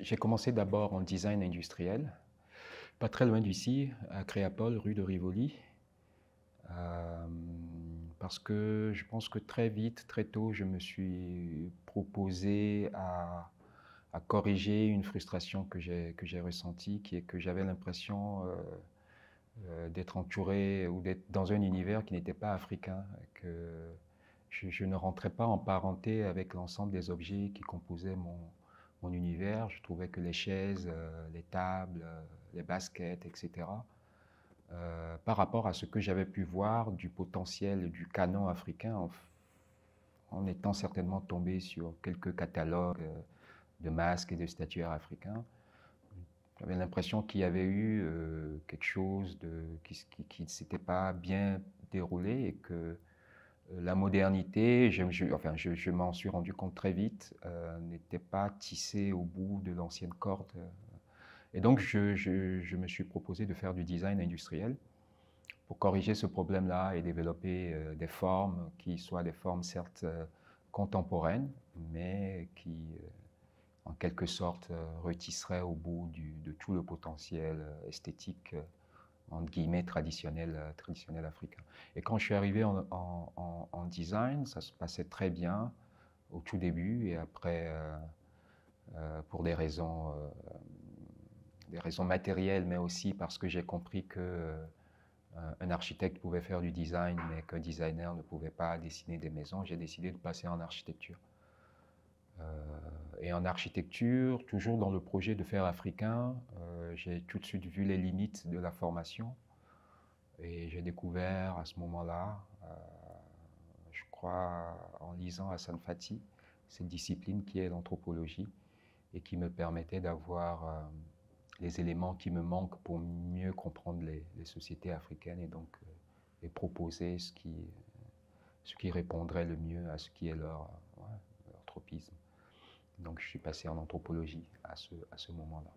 J'ai commencé d'abord en design industriel, pas très loin d'ici, à Créapol, rue de Rivoli, euh, parce que je pense que très vite, très tôt, je me suis proposé à corriger une frustration que j'ai ressentie, qui est que j'avais l'impression d'être entouré ou d'être dans un univers qui n'était pas africain, que je ne rentrais pas en parenté avec l'ensemble des objets qui composaient mon univers. Je trouvais que les chaises, les tables, les baskets, etc., par rapport à ce que j'avais pu voir du potentiel du canon africain, en étant certainement tombé sur quelques catalogues de masques et de statuaires africains, j'avais l'impression qu'il y avait eu quelque chose qui ne s'était pas bien déroulé et que la modernité, je m'en suis rendu compte très vite, n'était pas tissée au bout de l'ancienne corde. Et donc, je me suis proposé de faire du design industriel pour corriger ce problème-là et développer des formes qui soient des formes certes contemporaines, mais qui, en quelque sorte, retisseraient au bout de tout le potentiel esthétique entre guillemets, traditionnel africain. Et quand je suis arrivé en design, ça se passait très bien au tout début, et après, pour des raisons matérielles, mais aussi parce que j'ai compris que un architecte pouvait faire du design, mais qu'un designer ne pouvait pas dessiner des maisons, j'ai décidé de passer en architecture. Et en architecture, toujours dans le projet de faire africain, j'ai tout de suite vu les limites de la formation. Et j'ai découvert à ce moment-là, je crois en lisant Hassan Fati, cette discipline qui est l'anthropologie et qui me permettait d'avoir les éléments qui me manquent pour mieux comprendre les sociétés africaines et donc et proposer ce qui répondrait le mieux à ce qui est leur tropisme. Donc je suis passé en anthropologie à ce moment-là.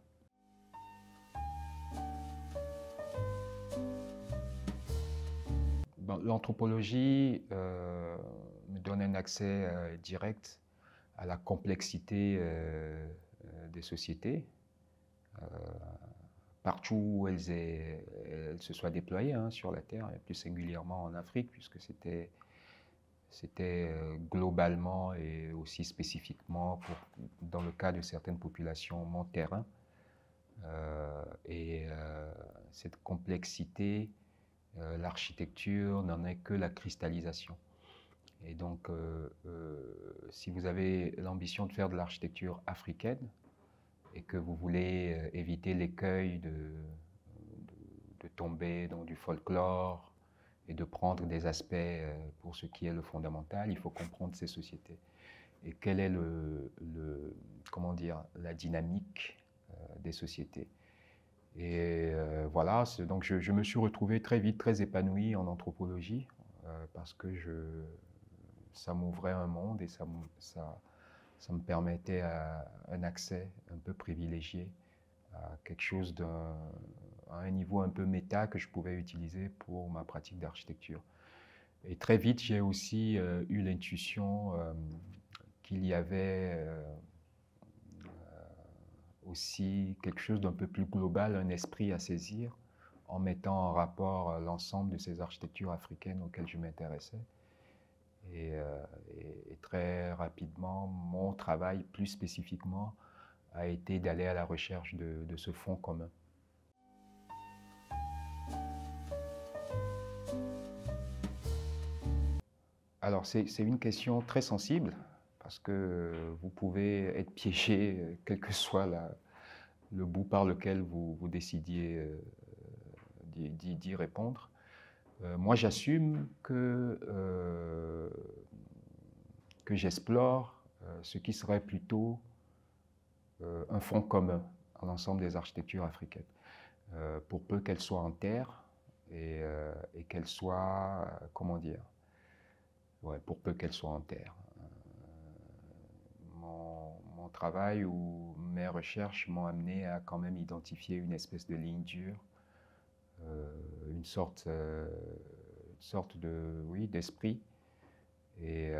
Bon, l'anthropologie me donne un accès direct à la complexité des sociétés, euh, partout où elles se soient déployées hein, sur la Terre, et plus singulièrement en Afrique, puisque c'était globalement et aussi spécifiquement, dans le cas de certaines populations, mon terrain. Cette complexité, l'architecture n'en est que la cristallisation. Et donc, si vous avez l'ambition de faire de l'architecture africaine et que vous voulez éviter l'écueil de tomber dans du folklore et de prendre des aspects pour ce qui est le fondamental, il faut comprendre ces sociétés. Et quelle est comment dire, la dynamique des sociétés. Et voilà, donc je me suis retrouvé très vite, très épanoui en anthropologie parce que ça m'ouvrait un monde et ça me permettait un accès un peu privilégié à quelque chose à un niveau un peu méta que je pouvais utiliser pour ma pratique d'architecture. Et très vite, j'ai aussi eu l'intuition qu'il y avait aussi quelque chose d'un peu plus global, un esprit à saisir, en mettant en rapport l'ensemble de ces architectures africaines auxquelles je m'intéressais. Et très rapidement, mon travail, plus spécifiquement, a été d'aller à la recherche de ce fond commun. Alors, c'est une question très sensible, parce que vous pouvez être piégé, quel que soit le bout par lequel vous décidiez d'y répondre. Moi, j'assume que j'explore ce qui serait plutôt un fond commun à l'ensemble des architectures africaines, pour peu qu'elles soient en terre et qu'elles soient, comment dire, ouais, pour peu qu'elles soient en terre. Mon travail ou mes recherches m'ont amené à quand même identifier une espèce de ligne dure, une sorte de, oui, d'esprit et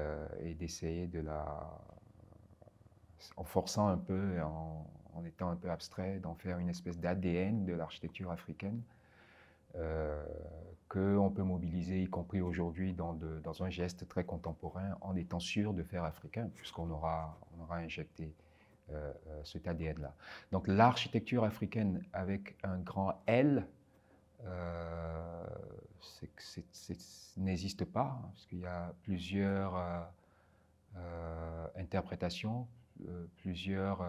d'essayer en forçant un peu, en étant un peu abstrait, d'en faire une espèce d'ADN de l'architecture africaine qu'on peut mobiliser, y compris aujourd'hui, dans un geste très contemporain, en étant sûr de faire africain, puisqu'on aura injecté cet ADN-là. Donc l'architecture africaine avec un grand L n'existe pas, parce qu'il y a plusieurs interprétations, plusieurs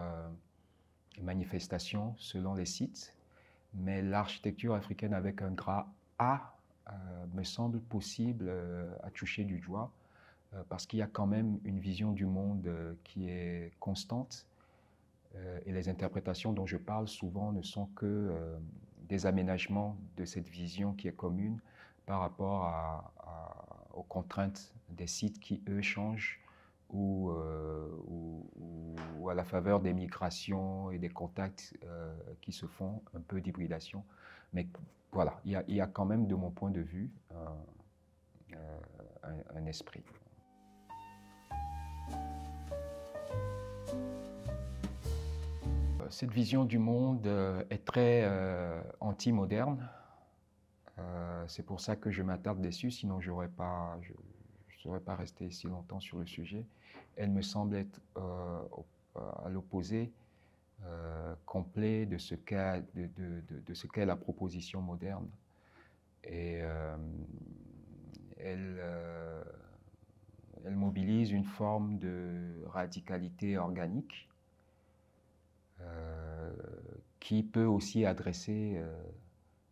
manifestations selon les sites, mais l'architecture africaine avec un grand A me semble possible à toucher du doigt, parce qu'il y a quand même une vision du monde qui est constante, et les interprétations dont je parle souvent ne sont que des aménagements de cette vision qui est commune par rapport aux contraintes des sites qui, eux, changent ou à la faveur des migrations et des contacts qui se font, un peu d'hybridation. Mais voilà, il y a quand même, de mon point de vue, un esprit. Cette vision du monde est très anti-moderne. C'est pour ça que je m'attarde dessus, sinon je ne serais pas resté si longtemps sur le sujet. Elle me semble être à l'opposé complet de ce qu'est la proposition moderne. Et elle mobilise une forme de radicalité organique qui peut aussi adresser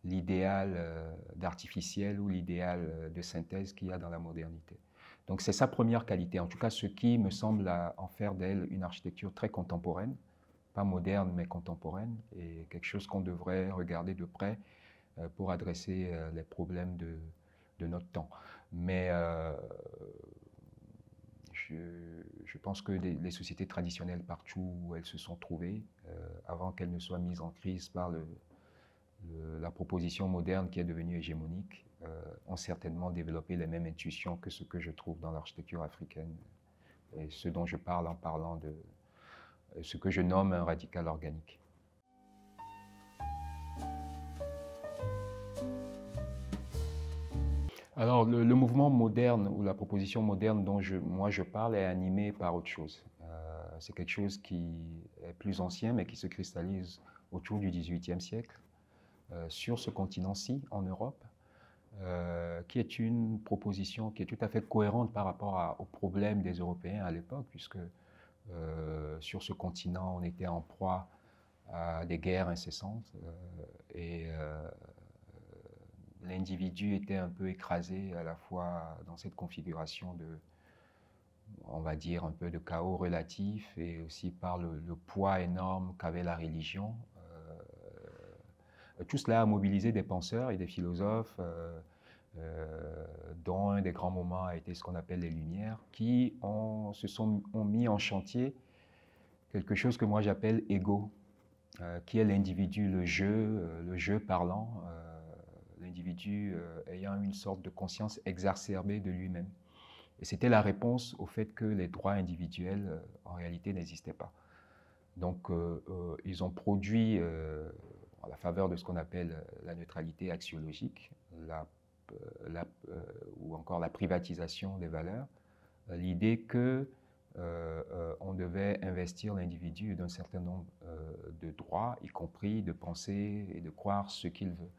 l'idéal d'artificiel ou l'idéal de synthèse qu'il y a dans la modernité. Donc c'est sa première qualité, en tout cas ce qui me semble en faire d'elle une architecture très contemporaine, pas moderne mais contemporaine, et quelque chose qu'on devrait regarder de près pour adresser les problèmes de notre temps. Mais je pense que les sociétés traditionnelles, partout où elles se sont trouvées, avant qu'elles ne soient mises en crise par la proposition moderne qui est devenue hégémonique, ont certainement développé les mêmes intuitions que ce que je trouve dans l'architecture africaine, et ce dont je parle en parlant de ce que je nomme un radical organique. Alors, le mouvement moderne ou la proposition moderne dont moi je parle est animé par autre chose. C'est quelque chose qui est plus ancien, mais qui se cristallise autour du XVIIIe siècle, sur ce continent-ci, en Europe, qui est une proposition qui est tout à fait cohérente par rapport aux problèmes des Européens à l'époque, puisque sur ce continent, on était en proie à des guerres incessantes, et l'individu était un peu écrasé à la fois dans cette configuration de, on va dire, un peu de chaos relatif, et aussi par le poids énorme qu'avait la religion. Tout cela a mobilisé des penseurs et des philosophes, dont un des grands moments a été ce qu'on appelle les Lumières, qui ont mis en chantier quelque chose que moi j'appelle ego, qui est l'individu, le jeu parlant, l'individu ayant une sorte de conscience exacerbée de lui-même. Et c'était la réponse au fait que les droits individuels, en réalité, n'existaient pas. Donc, ils ont produit, à la faveur de ce qu'on appelle la neutralité axiologique, ou encore la privatisation des valeurs, l'idée que on devait investir l'individu d'un certain nombre de droits, y compris de penser et de croire ce qu'il veut.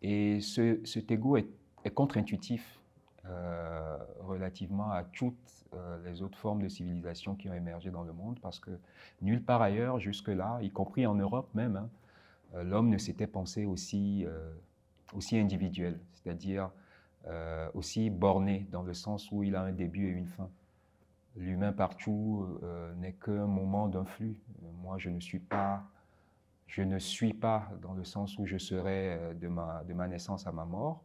Et cet ego est contre-intuitif relativement à toutes les autres formes de civilisation qui ont émergé dans le monde, parce que nulle part ailleurs, jusque-là, y compris en Europe même, hein, l'homme ne s'était pensé aussi individuel, c'est-à-dire aussi borné, dans le sens où il a un début et une fin. L'humain partout n'est qu'un moment d'un flux. Moi, je ne suis pas dans le sens où je serai de ma naissance à ma mort.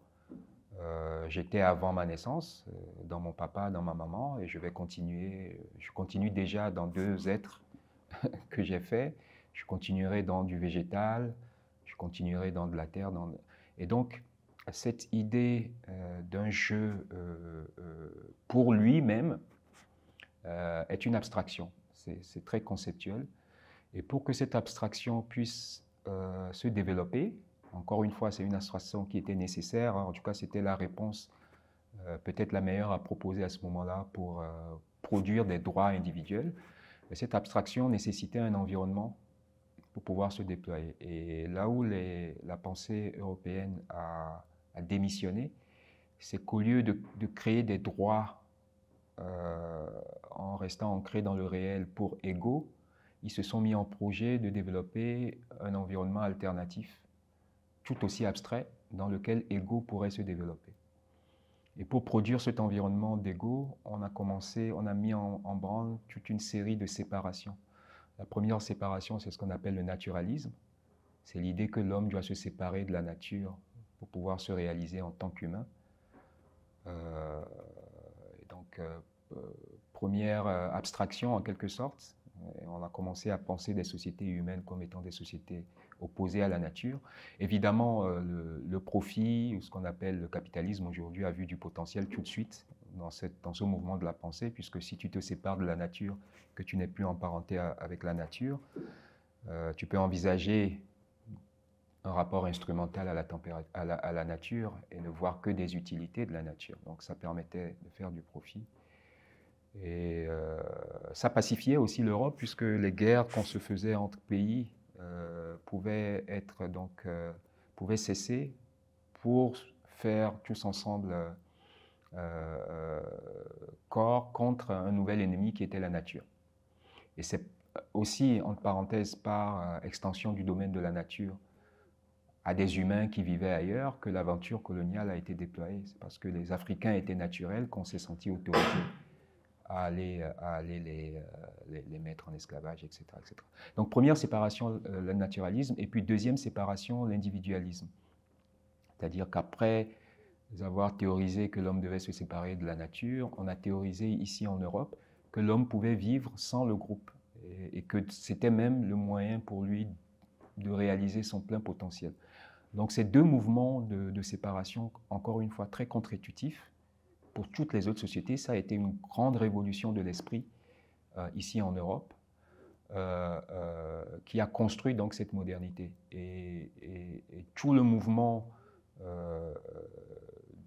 J'étais avant ma naissance, dans mon papa, dans ma maman, et je continue déjà dans deux êtres que j'ai faits. Je continuerai dans du végétal, je continuerai dans de la terre. Et donc, cette idée d'un jeu pour lui-même est une abstraction. C'est très conceptuel. Et pour que cette abstraction puisse se développer, encore une fois, c'est une abstraction qui était nécessaire, hein, en tout cas c'était la réponse peut-être la meilleure à proposer à ce moment-là pour produire des droits individuels. Et cette abstraction nécessitait un environnement pour pouvoir se déployer. Et là où la pensée européenne a démissionné, c'est qu'au lieu de créer des droits en restant ancrés dans le réel pour égaux, ils se sont mis en projet de développer un environnement alternatif, tout aussi abstrait, dans lequel égaux pourrait se développer. Et pour produire cet environnement d'égaux, on a mis en branle toute une série de séparations. La première séparation, c'est ce qu'on appelle le naturalisme. C'est l'idée que l'homme doit se séparer de la nature pour pouvoir se réaliser en tant qu'humain. Première abstraction en quelque sorte. On a commencé à penser des sociétés humaines comme étant des sociétés opposées à la nature. Évidemment, le profit, ou ce qu'on appelle le capitalisme aujourd'hui, a vu du potentiel tout de suite dans ce mouvement de la pensée, puisque si tu te sépares de la nature, que tu n'es plus en parenté avec la nature, tu peux envisager un rapport instrumental à la nature et ne voir que des utilités de la nature. Donc ça permettait de faire du profit. Et ça pacifiait aussi l'Europe, puisque les guerres qu'on se faisait entre pays pouvaient cesser pour faire tous ensemble corps contre un nouvel ennemi qui était la nature. Et c'est aussi, entre parenthèses, par extension du domaine de la nature à des humains qui vivaient ailleurs que l'aventure coloniale a été déployée. C'est parce que les Africains étaient naturels qu'on s'est senti autorisé à aller les mettre en esclavage, etc., etc. Donc première séparation, le naturalisme, et puis deuxième séparation, l'individualisme. C'est-à-dire qu'après avoir théorisé que l'homme devait se séparer de la nature, on a théorisé ici en Europe que l'homme pouvait vivre sans le groupe et que c'était même le moyen pour lui de réaliser son plein potentiel. Donc ces deux mouvements de séparation, encore une fois, très contre-intuitifs, pour toutes les autres sociétés, ça a été une grande révolution de l'esprit ici en Europe, qui a construit donc cette modernité. Et tout le mouvement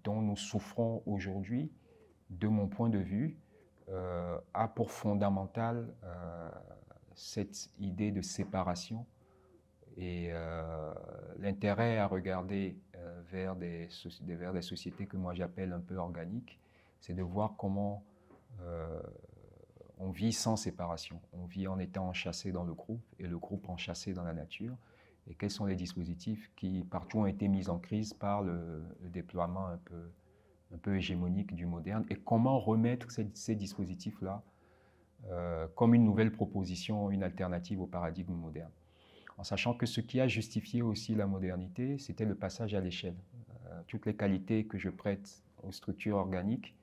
dont nous souffrons aujourd'hui, de mon point de vue, a pour fondamental cette idée de séparation et l'intérêt à regarder vers des sociétés que moi j'appelle un peu organiques, c'est de voir comment on vit sans séparation. On vit en étant enchâssé dans le groupe et le groupe enchâssé dans la nature. Et quels sont les dispositifs qui partout ont été mis en crise par le déploiement un peu hégémonique du moderne, et comment remettre ces dispositifs-là comme une nouvelle proposition, une alternative au paradigme moderne. En sachant que ce qui a justifié aussi la modernité, c'était le passage à l'échelle. Toutes les qualités que je prête aux structures organiques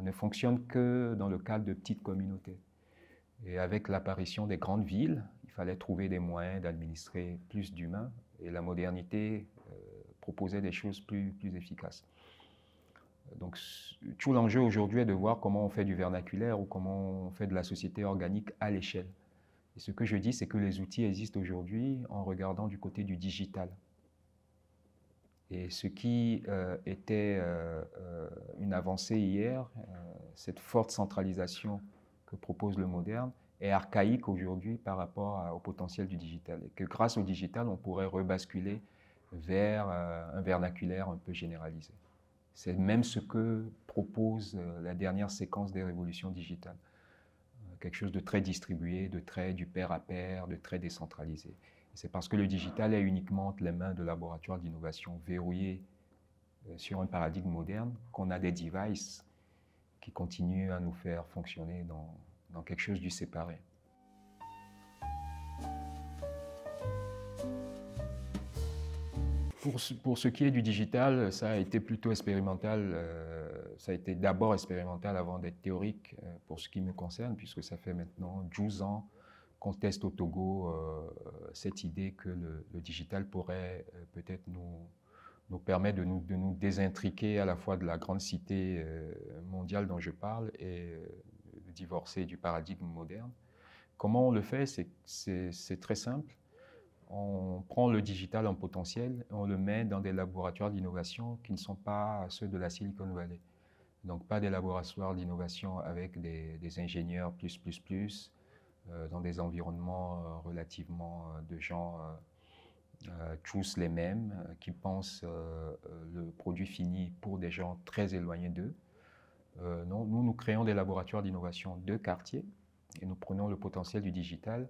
ne fonctionnent que dans le cadre de petites communautés. Et avec l'apparition des grandes villes, il fallait trouver des moyens d'administrer plus d'humains, et la modernité proposait des choses plus efficaces. Donc tout l'enjeu aujourd'hui est de voir comment on fait du vernaculaire ou comment on fait de la société organique à l'échelle. Et ce que je dis, c'est que les outils existent aujourd'hui en regardant du côté du digital. Et ce qui était une avancée hier, cette forte centralisation que propose le moderne, est archaïque aujourd'hui par rapport au potentiel du digital. Et que grâce au digital, on pourrait rebasculer vers un vernaculaire un peu généralisé. C'est même ce que propose la dernière séquence des révolutions digitales. Quelque chose de très distribué, du pair à pair, de très décentralisé. C'est parce que le digital est uniquement entre les mains de laboratoires d'innovation verrouillés sur un paradigme moderne qu'on a des devices qui continuent à nous faire fonctionner dans quelque chose du séparé. Pour ce qui est du digital, ça a été plutôt expérimental. Ça a été d'abord expérimental avant d'être théorique pour ce qui me concerne, puisque ça fait maintenant 12 ans qu'on teste au Togo cette idée que le digital pourrait peut-être nous permettre de nous désintriquer à la fois de la grande cité mondiale dont je parle et de divorcer du paradigme moderne. Comment on le fait? C'est très simple. On prend le digital en potentiel et on le met dans des laboratoires d'innovation qui ne sont pas ceux de la Silicon Valley. Donc pas des laboratoires d'innovation avec des ingénieurs dans des environnements relativement de gens tous les mêmes, qui pensent le produit fini pour des gens très éloignés d'eux. Non, nous créons des laboratoires d'innovation de quartier et nous prenons le potentiel du digital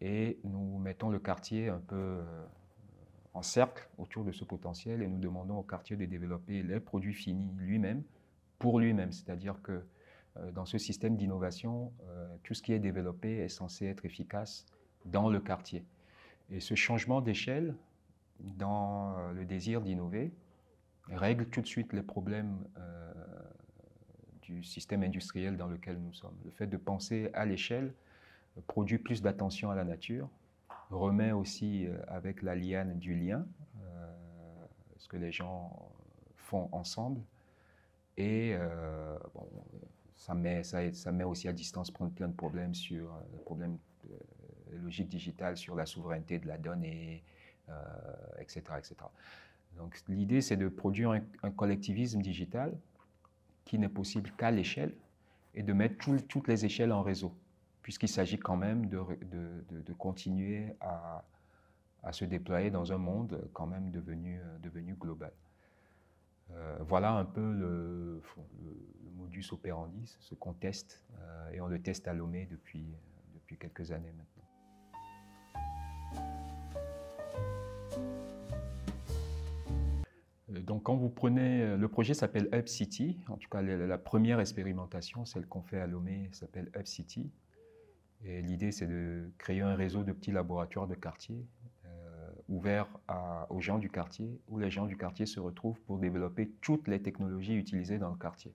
et nous mettons le quartier un peu en cercle autour de ce potentiel et nous demandons au quartier de développer les produits finis lui-même, pour lui-même. C'est-à-dire que dans ce système d'innovation, tout ce qui est développé est censé être efficace dans le quartier. Et ce changement d'échelle dans le désir d'innover règle tout de suite les problèmes du système industriel dans lequel nous sommes. Le fait de penser à l'échelle produit plus d'attention à la nature, remet aussi avec la liane du lien, ce que les gens font ensemble, et bon, ça met aussi à distance plein de problèmes sur le problème de logique digitale, sur la souveraineté de la donnée, etc., etc. Donc l'idée, c'est de produire un collectivisme digital qui n'est possible qu'à l'échelle et de mettre toutes les échelles en réseau, puisqu'il s'agit quand même de continuer à se déployer dans un monde quand même devenu global. Voilà un peu le modus operandi, ce qu'on teste, et on le teste à Lomé depuis quelques années maintenant. Donc quand vous prenez, le projet s'appelle Hub City, en tout cas la première expérimentation, celle qu'on fait à Lomé, s'appelle Hub City. Et l'idée, c'est de créer un réseau de petits laboratoires de quartier ouverts aux gens du quartier, où les gens du quartier se retrouvent pour développer toutes les technologies utilisées dans le quartier.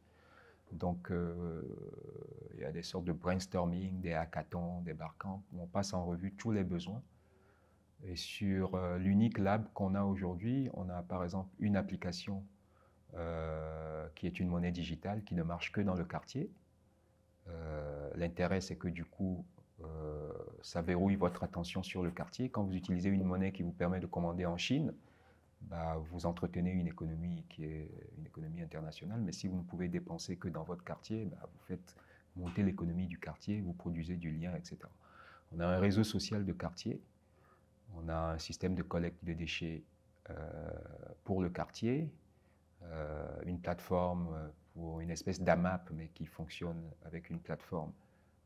Donc, il y a des sortes de brainstorming, des hackathons, des barcamps, où on passe en revue tous les besoins. Et sur l'unique lab qu'on a aujourd'hui, on a par exemple une application qui est une monnaie digitale qui ne marche que dans le quartier. L'intérêt, c'est que du coup, ça verrouille votre attention sur le quartier. Quand vous utilisez une monnaie qui vous permet de commander en Chine, bah, vous entretenez une économie qui est une économie internationale, mais si vous ne pouvez dépenser que dans votre quartier, bah, vous faites monter l'économie du quartier, vous produisez du lien, etc. On a un réseau social de quartier, on a un système de collecte de déchets pour le quartier, une plateforme pour une espèce d'AMAP, mais qui fonctionne avec une plateforme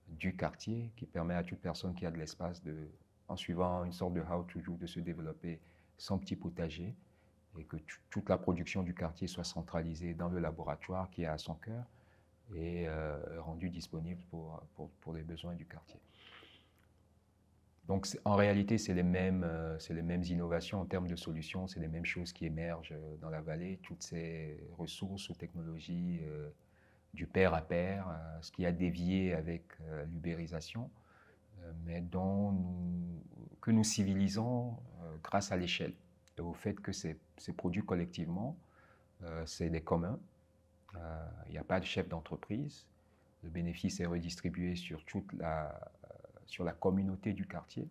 du quartier, qui permet à toute personne qui a de l'espace, en suivant une sorte de how-to-do, de se développer son petit potager, et que toute la production du quartier soit centralisée dans le laboratoire qui est à son cœur et rendue disponible pour les besoins du quartier. Donc en réalité, c'est les mêmes innovations en termes de solutions, c'est les mêmes choses qui émergent dans la vallée, toutes ces ressources ou technologies du pair à pair, ce qui a dévié avec l'ubérisation, mais que nous civilisons grâce à l'échelle et au fait que c'est produit collectivement, c'est des communs, il n'y a pas de chef d'entreprise, le bénéfice est redistribué sur la communauté du quartier,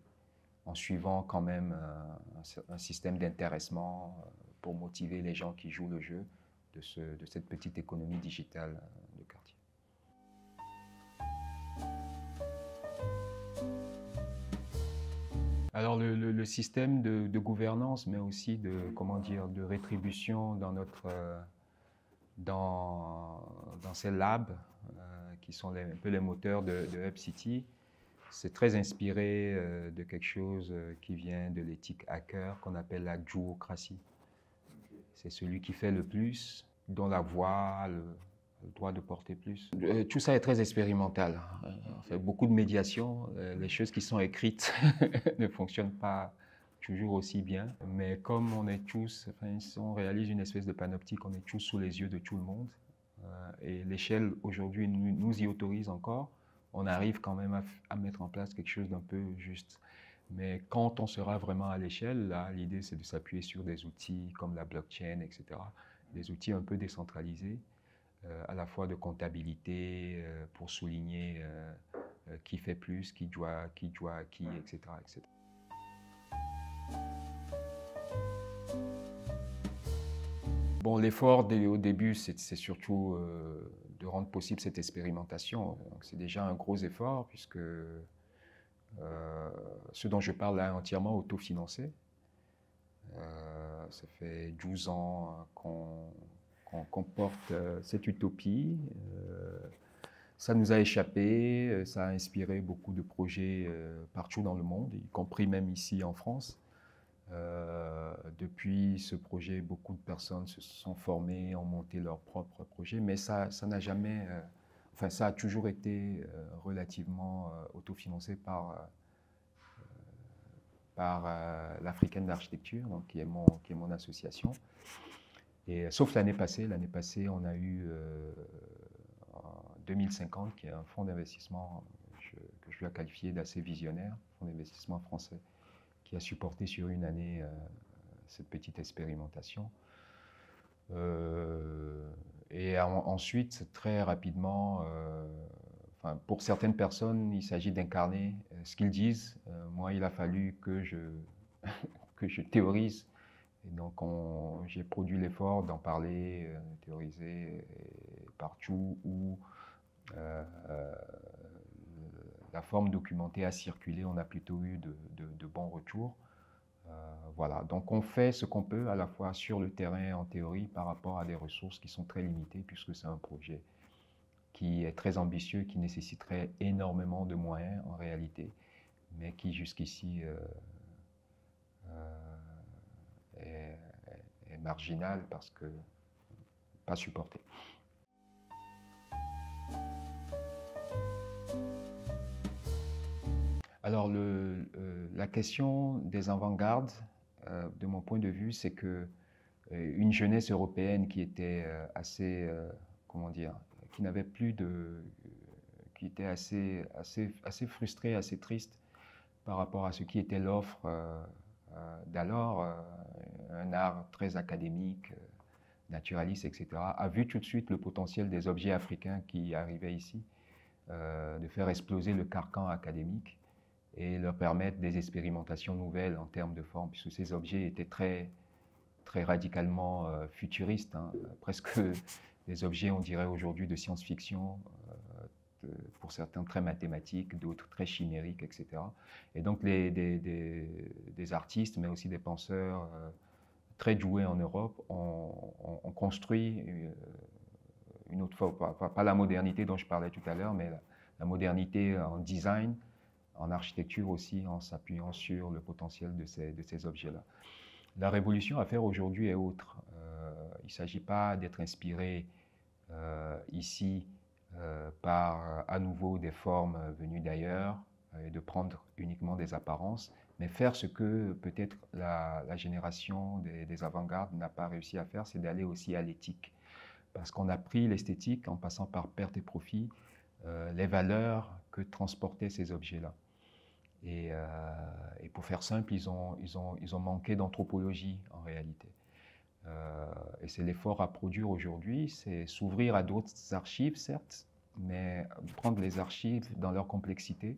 en suivant quand même un système d'intéressement pour motiver les gens qui jouent le jeu de cette petite économie digitale de quartier. Alors le système de gouvernance, mais aussi de rétribution dans ces labs qui sont un peu les moteurs de Hub City, c'est très inspiré de quelque chose qui vient de l'éthique hacker qu'on appelle la jouocratie. C'est celui qui fait le plus, dont la voix, le droit de porter plus. Tout ça est très expérimental. On fait beaucoup de médiation. Les choses qui sont écrites ne fonctionnent pas toujours aussi bien. Mais comme on est tous, on réalise une espèce de panoptique, on est tous sous les yeux de tout le monde. Et l'échelle aujourd'hui nous y autorise encore. On arrive quand même à mettre en place quelque chose d'un peu juste. Mais quand on sera vraiment à l'échelle, là, l'idée, c'est de s'appuyer sur des outils comme la blockchain, etc. Des outils un peu décentralisés, à la fois de comptabilité, pour souligner qui fait plus, qui doit à qui, etc., etc. Bon, l'effort au début, c'est surtout de rendre possible cette expérimentation. C'est déjà un gros effort puisque ce dont je parle là est entièrement autofinancé. Ça fait 12 ans qu'on porte cette utopie. Ça nous a échappé, ça a inspiré beaucoup de projets partout dans le monde, y compris même ici en France. Depuis ce projet, beaucoup de personnes se sont formées, ont monté leur propre projet, mais ça n'a jamais, enfin ça a toujours été relativement autofinancé par l'Africaine d'Architecture, donc qui est mon association. Et sauf l'année passée, on a eu 2050, qui est un fonds d'investissement que je dois qualifier d'assez visionnaire, fonds d'investissement français, qui a supporté sur une année cette petite expérimentation. Et ensuite, très rapidement, pour certaines personnes, il s'agit d'incarner ce qu'ils disent. Moi, il a fallu que je théorise. Et donc, j'ai produit l'effort d'en parler, théoriser partout où la forme documentée a circulé. On a plutôt eu de bons retours. Voilà, donc on fait ce qu'on peut à la fois sur le terrain en théorie par rapport à des ressources qui sont très limitées puisque c'est un projet qui est très ambitieux, qui nécessiterait énormément de moyens en réalité, mais qui jusqu'ici est marginal parce que pas supporté. Alors la question des avant-gardes, de mon point de vue, c'est que une jeunesse européenne qui était assez, comment dire, qui n'avait plus qui était assez frustrée, assez triste par rapport à ce qui était l'offre d'alors, un art très académique, naturaliste, etc., a vu tout de suite le potentiel des objets africains qui arrivaient ici, de faire exploser le carcan académique et leur permettre des expérimentations nouvelles en termes de forme, puisque ces objets étaient très radicalement futuristes, hein, presque des objets, on dirait aujourd'hui, de science-fiction, pour certains très mathématiques, d'autres très chimériques, etc. Et donc des artistes, mais aussi des penseurs très doués en Europe ont construit une autre forme, pas la modernité dont je parlais tout à l'heure, mais la modernité en design, en architecture aussi, en s'appuyant sur le potentiel de ces objets-là. La révolution à faire aujourd'hui est autre. Il ne s'agit pas d'être inspiré ici par à nouveau des formes venues d'ailleurs et de prendre uniquement des apparences, mais faire ce que peut-être la génération des avant-gardes n'a pas réussi à faire, c'est d'aller aussi à l'éthique. Parce qu'on a pris l'esthétique en passant par perte et profit, les valeurs que transportaient ces objets-là. Et pour faire simple, ils ont manqué d'anthropologie en réalité. Et c'est l'effort à produire aujourd'hui, c'est s'ouvrir à d'autres archives, certes, mais prendre les archives dans leur complexité,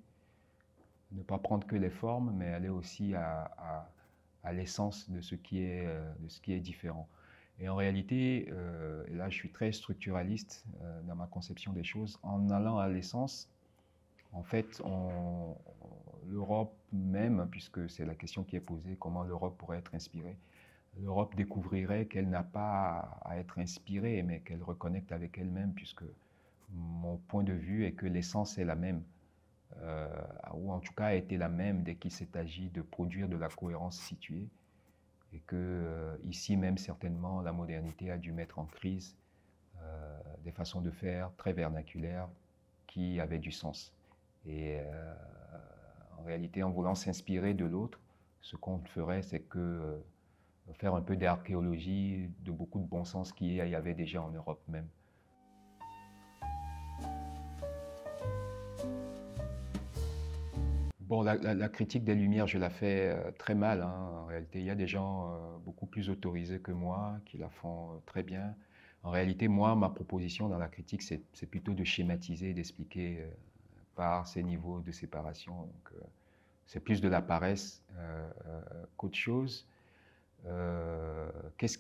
ne pas prendre que les formes, mais aller aussi à l'essence de ce qui est différent. Et en réalité, et là je suis très structuraliste dans ma conception des choses, en allant à l'essence, en fait, l'Europe même, puisque c'est la question qui est posée, comment l'Europe pourrait être inspirée, l'Europe découvrirait qu'elle n'a pas à être inspirée, mais qu'elle reconnecte avec elle-même, puisque mon point de vue est que l'essence est la même, ou en tout cas a été la même dès qu'il s'est agi de produire de la cohérence située, et que ici même certainement la modernité a dû mettre en crise des façons de faire très vernaculaires qui avaient du sens. Et en réalité, en voulant s'inspirer de l'autre, ce qu'on ferait, c'est que faire un peu d'archéologie, de beaucoup de bon sens qu'il y avait déjà en Europe même. Bon, la critique des Lumières, je la fais très mal, hein. En réalité, il y a des gens beaucoup plus autorisés que moi qui la font très bien. En réalité, moi, ma proposition dans la critique, c'est plutôt de schématiser, d'expliquer par ces niveaux de séparation. Donc, c'est plus de la paresse qu'autre chose. Est-ce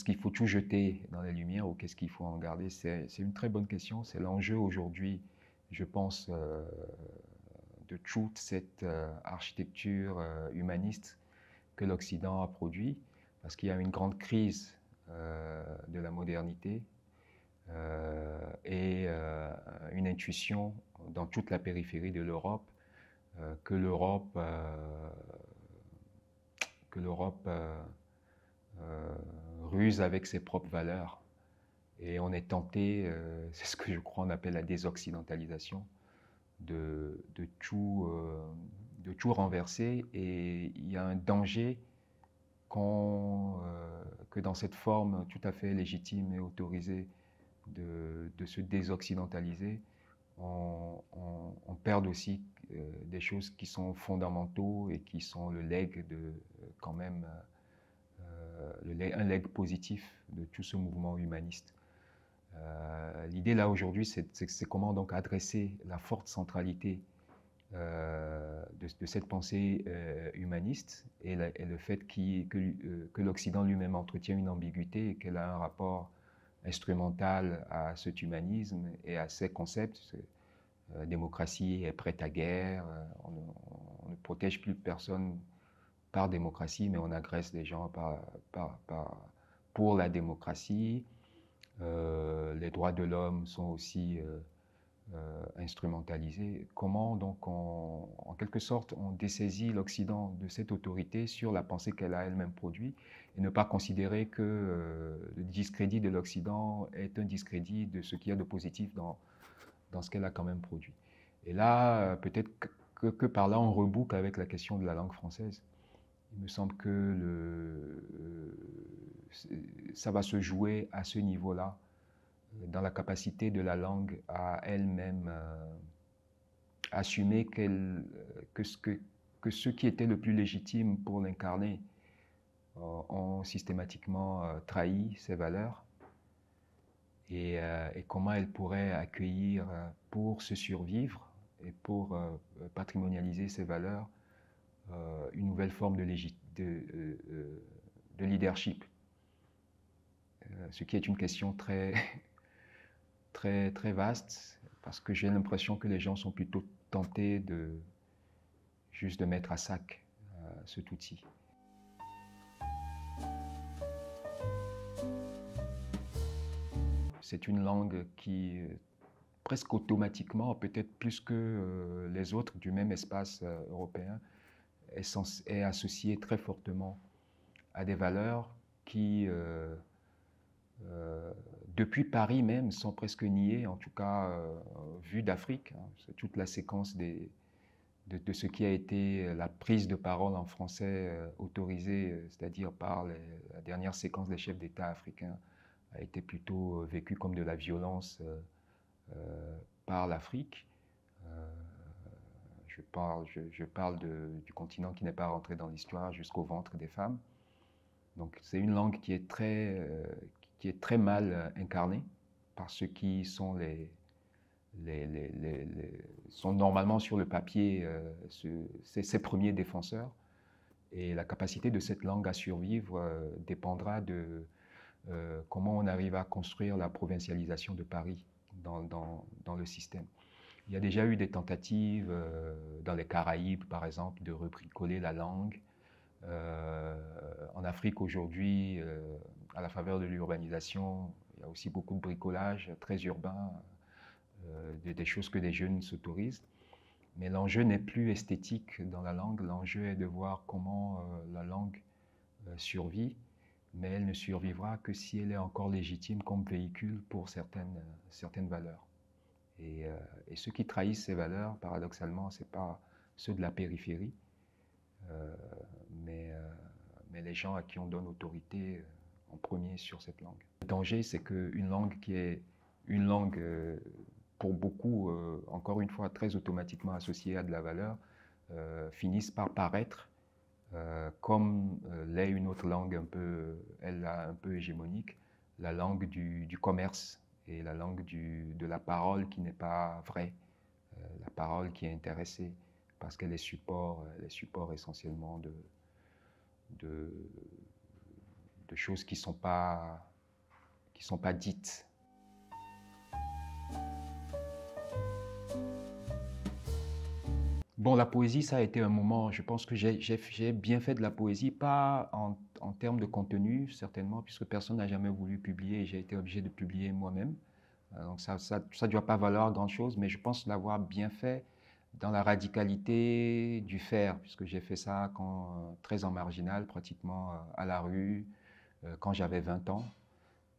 qu'il faut tout jeter dans la lumière ou qu'est-ce qu'il faut en garder? C'est une très bonne question. C'est l'enjeu aujourd'hui, je pense, de toute cette architecture humaniste que l'Occident a produit, parce qu'il y a une grande crise de la modernité et une intuition dans toute la périphérie de l'Europe que l'Europe ruse avec ses propres valeurs. Et on est tenté, c'est ce que je crois on appelle la désoccidentalisation, de tout renverser. Et il y a un danger que dans cette forme tout à fait légitime et autorisée de se désoccidentaliser, on perd aussi des choses qui sont fondamentaux et qui sont le legs de quand même un legs positif de tout ce mouvement humaniste. L'idée là aujourd'hui, c'est comment donc adresser la forte centralité de cette pensée humaniste et le fait que l'Occident lui-même entretient une ambiguïté et qu'elle a un rapport instrumental à cet humanisme et à ces concepts. Démocratie est prête à guerre, on ne protège plus personne par démocratie, mais on agresse les gens pour la démocratie. Les droits de l'homme sont aussi instrumentalisés. Comment donc, en quelque sorte, on dessaisit l'Occident de cette autorité sur la pensée qu'elle a elle-même produite et ne pas considérer que le discrédit de l'Occident est un discrédit de ce qu'il y a de positif dans ce qu'elle a quand même produit. Et là, peut-être que par là, on reboucle avec la question de la langue française. Il me semble que ça va se jouer à ce niveau-là, dans la capacité de la langue à elle-même assumer que ce qui était le plus légitime pour l'incarner ont systématiquement trahi ses valeurs. Et comment elle pourrait accueillir pour se survivre et pour patrimonialiser ses valeurs une nouvelle forme de leadership. Ce qui est une question très, très, très vaste, parce que j'ai l'impression que les gens sont plutôt tentés juste de mettre à sac cet outil. C'est une langue qui, presque automatiquement, peut-être plus que les autres du même espace européen, est associée très fortement à des valeurs qui, depuis Paris même, sont presque niées, en tout cas vues d'Afrique. Hein. C'est toute la séquence de ce qui a été la prise de parole en français autorisée, c'est-à-dire par la dernière séquence des chefs d'État africains, a été plutôt vécue comme de la violence par l'Afrique. Je parle du continent qui n'est pas rentré dans l'histoire jusqu'au ventre des femmes. Donc c'est une langue qui est très mal incarnée par ceux qui sont sont normalement sur le papier ses premiers défenseurs. Et la capacité de cette langue à survivre dépendra de comment on arrive à construire la provincialisation de Paris dans le système. Il y a déjà eu des tentatives dans les Caraïbes, par exemple, de rebricoler la langue. En Afrique aujourd'hui, à la faveur de l'urbanisation, il y a aussi beaucoup de bricolage très urbain, des choses que les jeunes s'autorisent. Mais l'enjeu n'est plus esthétique dans la langue, l'enjeu est de voir comment la langue survit, mais elle ne survivra que si elle est encore légitime comme véhicule pour certaines valeurs. Et ceux qui trahissent ces valeurs, paradoxalement, ce n'est pas ceux de la périphérie, mais les gens à qui on donne autorité en premier sur cette langue. Le danger, c'est qu'une langue qui est une langue, pour beaucoup, encore une fois, très automatiquement associée à de la valeur, finisse par paraître comme l'est une autre langue un peu hégémonique, la langue du commerce et la langue de la parole qui n'est pas vraie, la parole qui est intéressée, parce qu'elle est support, essentiellement de, de choses qui sont pas dites. Bon, la poésie, ça a été un moment, je pense que j'ai bien fait de la poésie, pas en termes de contenu, certainement, puisque personne n'a jamais voulu publier et j'ai été obligé de publier moi-même. Donc ça ne doit pas valoir grand-chose, mais je pense l'avoir bien fait dans la radicalité du faire, puisque j'ai fait ça très en marginal, pratiquement à la rue, quand j'avais 20 ans.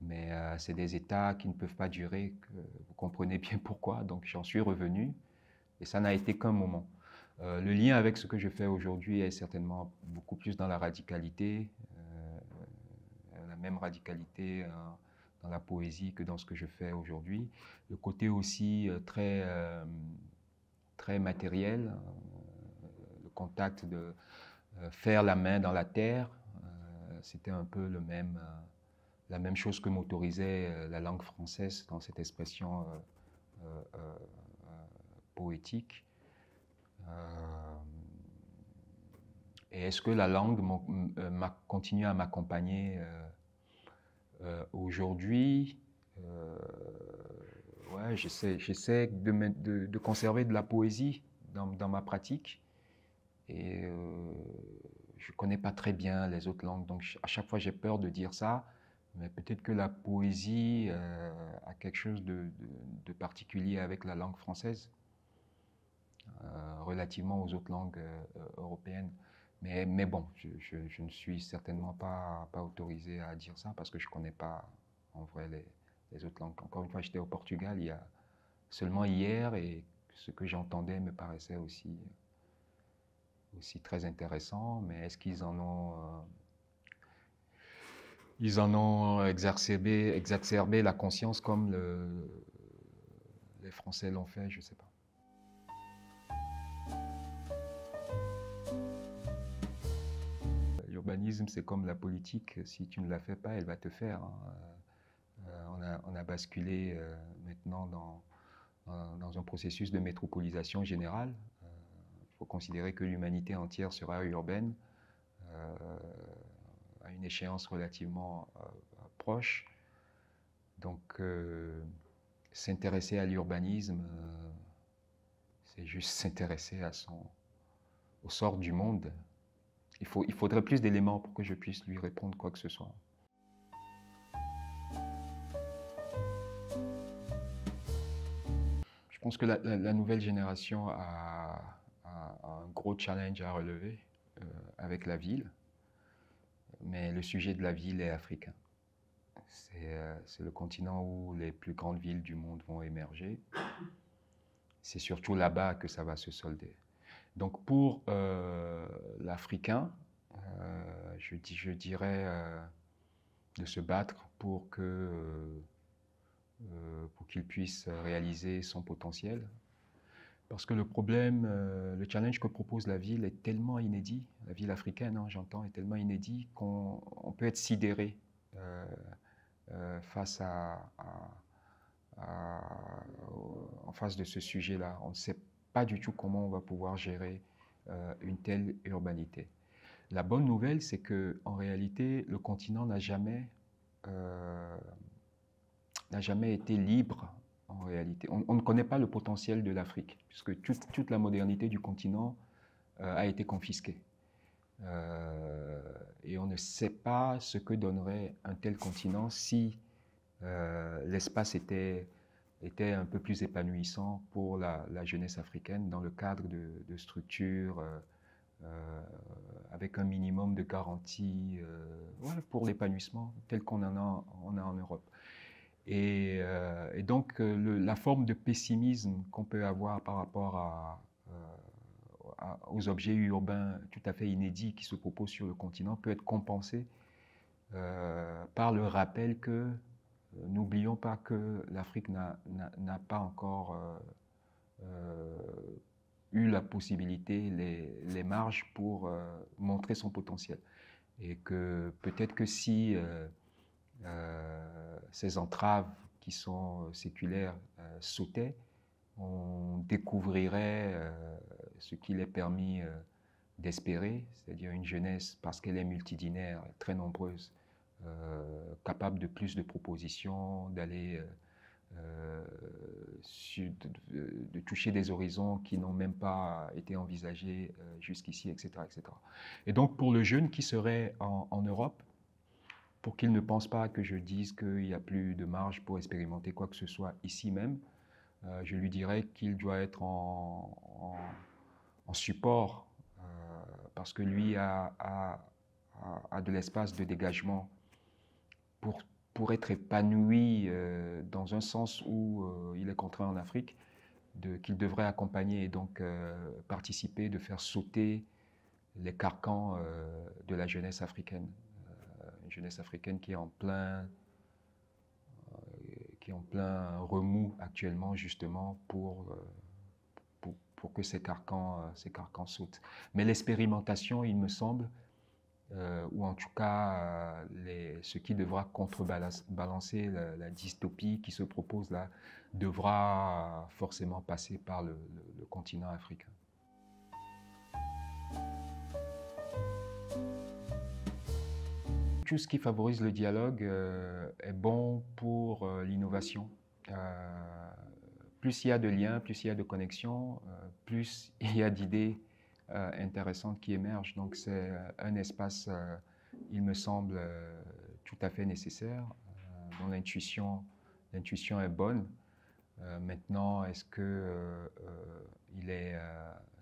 Mais c'est des états qui ne peuvent pas durer, que vous comprenez bien pourquoi, donc j'en suis revenu, et ça n'a été qu'un moment. Le lien avec ce que je fais aujourd'hui est certainement beaucoup plus dans la radicalité, la même radicalité dans la poésie que dans ce que je fais aujourd'hui. Le côté aussi très matériel, le contact de faire la main dans la terre, c'était un peu la même chose que m'autorisait la langue française dans cette expression poétique. Et est-ce que la langue continue à m'accompagner aujourd'hui? Ouais, j'essaie de conserver de la poésie dans ma pratique. Et je ne connais pas très bien les autres langues, donc à chaque fois j'ai peur de dire ça. Mais peut-être que la poésie a quelque chose de particulier avec la langue française, relativement aux autres langues européennes. Mais bon, je ne suis certainement pas autorisé à dire ça parce que je ne connais pas en vrai les autres langues. Encore une fois, j'étais au Portugal il y a seulement hier et ce que j'entendais me paraissait aussi très intéressant. Mais est-ce qu'ils en ont... ils en ont exacerbé la conscience comme les Français l'ont fait, je ne sais pas. L'urbanisme, c'est comme la politique. Si tu ne la fais pas, elle va te faire. On a basculé maintenant dans un processus de métropolisation générale. Il faut considérer que l'humanité entière sera urbaine à une échéance relativement proche. Donc, s'intéresser à l'urbanisme, c'est juste s'intéresser au sort du monde. Il faudrait plus d'éléments pour que je puisse lui répondre quoi que ce soit. Je pense que la nouvelle génération a un gros challenge à relever avec la ville, mais le sujet de la ville est africain. C'est le continent où les plus grandes villes du monde vont émerger. C'est surtout là-bas que ça va se solder. Donc pour l'Africain, je dirais de se battre pour qu'il puisse réaliser son potentiel. Parce que le problème, le challenge que propose la ville est tellement inédit, la ville africaine, hein, j'entends, est tellement inédit qu'on peut être sidéré en face de ce sujet-là. On ne sait pas du tout comment on va pouvoir gérer une telle urbanité. La bonne nouvelle, c'est qu'en réalité, le continent n'a jamais été libre en réalité. On ne connaît pas le potentiel de l'Afrique, puisque toute la modernité du continent a été confisquée. Et on ne sait pas ce que donnerait un tel continent si l'espace était un peu plus épanouissant pour la jeunesse africaine dans le cadre de structures avec un minimum de garanties pour l'épanouissement tel qu'on en a en Europe. Et donc, la forme de pessimisme qu'on peut avoir par rapport aux objets urbains tout à fait inédits qui se proposent sur le continent peut être compensée par le rappel que n'oublions pas que l'Afrique n'a pas encore eu la possibilité, les marges pour montrer son potentiel. Et que peut-être que si ces entraves qui sont séculaires sautaient, on découvrirait ce qu'il est permis d'espérer, c'est-à-dire une jeunesse, parce qu'elle est multidinaire, très nombreuse, capable de plus de propositions, d'aller de toucher des horizons qui n'ont même pas été envisagés jusqu'ici, etc., etc. Et donc pour le jeune qui serait en Europe, pour qu'il ne pense pas que je dise qu'il n'y a plus de marge pour expérimenter quoi que ce soit ici même, je lui dirais qu'il doit être en support parce que lui a de l'espace de dégagement pour, pour être épanoui dans un sens où il est contraint en Afrique, qu'il devrait accompagner et donc participer, de faire sauter les carcans de la jeunesse africaine. Une jeunesse africaine qui est en plein remous actuellement justement pour que ces carcans sautent. Mais l'expérimentation, il me semble, ou en tout cas ce qui devra contrebalancer la dystopie qui se propose là, devra forcément passer par le continent africain. Tout ce qui favorise le dialogue est bon pour l'innovation. Plus il y a de liens, plus il y a de connexions, plus il y a d'idées intéressantes qui émergent. Donc c'est un espace, il me semble, tout à fait nécessaire, dont l'intuition est bonne. Maintenant, est-ce que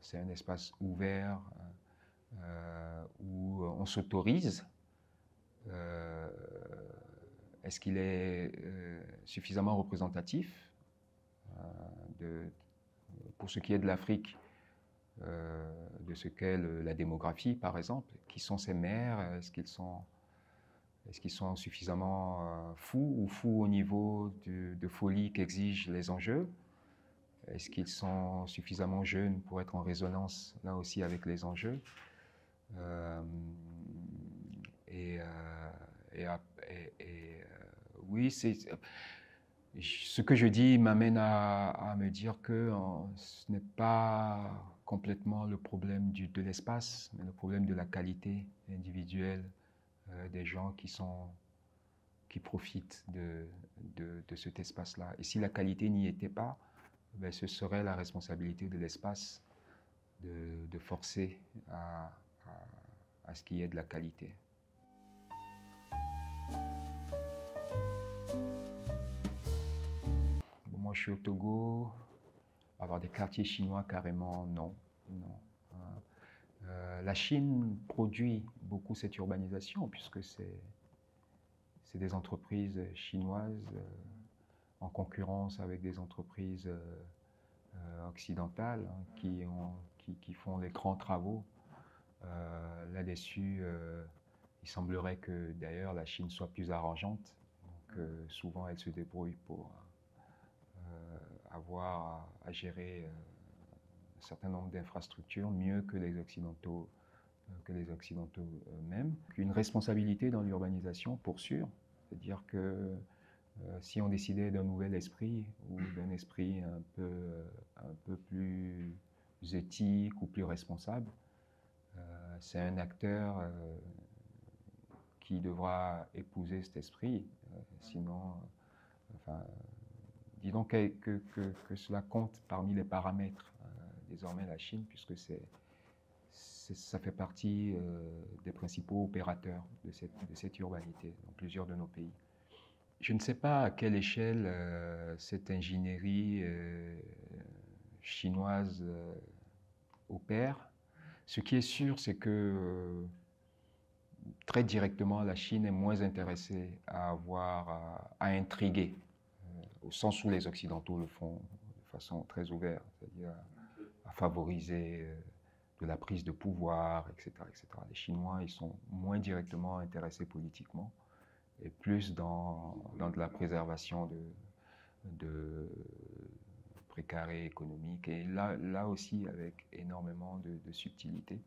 c'est un espace ouvert où on s'autorise? Est-ce qu'il est suffisamment représentatif pour ce qui est de l'Afrique, de ce qu'est la démographie, par exemple? Qui sont ces maires? Est-ce qu'ils sont suffisamment fous ou fous au niveau de folie qu'exigent les enjeux? Est-ce qu'ils sont suffisamment jeunes pour être en résonance, là aussi, avec les enjeux? Oui, ce que je dis m'amène à me dire que ce n'est pas complètement le problème de l'espace, mais le problème de la qualité individuelle des gens qui profitent de cet espace-là. Et si la qualité n'y était pas, ben, ce serait la responsabilité de l'espace de forcer à ce qu'il y ait de la qualité. Bon, moi, je suis au Togo. Avoir des quartiers chinois, carrément, non. La Chine produit beaucoup cette urbanisation, puisque c'est des entreprises chinoises en concurrence avec des entreprises occidentales qui font les grands travaux. Là-dessus, il semblerait que d'ailleurs la Chine soit plus arrangeante. Donc, souvent, elle se débrouille pour avoir à gérer un certain nombre d'infrastructures mieux que les Occidentaux eux-mêmes. Une responsabilité dans l'urbanisation, pour sûr. C'est-à-dire que si on décidait d'un nouvel esprit ou d'un esprit un peu plus éthique ou plus responsable, c'est un acteur qui devra épouser cet esprit. Sinon, disons que cela compte parmi les paramètres désormais la Chine, puisque ça fait partie des principaux opérateurs de cette urbanité dans plusieurs de nos pays. Je ne sais pas à quelle échelle cette ingénierie chinoise opère. Ce qui est sûr, c'est que très directement, la Chine est moins intéressée à intriguer, au sens où les Occidentaux le font de façon très ouverte, c'est-à-dire à favoriser de la prise de pouvoir, etc., etc. Les Chinois, ils sont moins directement intéressés politiquement et plus dans de la préservation de précaré économique, et là aussi avec énormément de subtilité.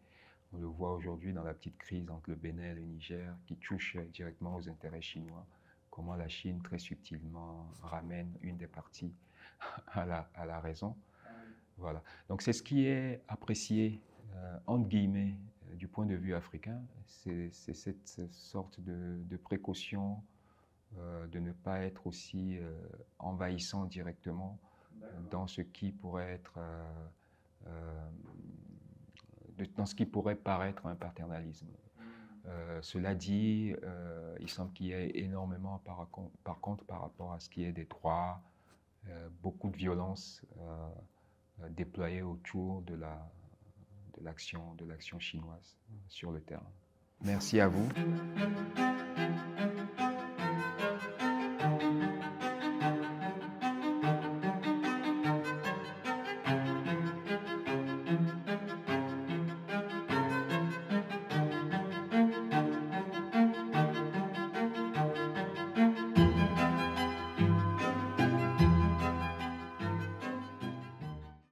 On le voit aujourd'hui dans la petite crise entre le Bénin et le Niger qui touche directement aux intérêts chinois, comment la Chine très subtilement ramène une des parties à la raison. Voilà. Donc c'est ce qui est apprécié, entre guillemets, du point de vue africain, c'est cette sorte de précaution, de ne pas être aussi envahissant directement dans ce qui pourrait être, dans ce qui pourrait paraître un paternalisme. Cela dit, il semble qu'il y ait énormément, par contre, par rapport à ce qui est des droits, beaucoup de violence déployée autour de l'action chinoise sur le terrain. Merci à vous.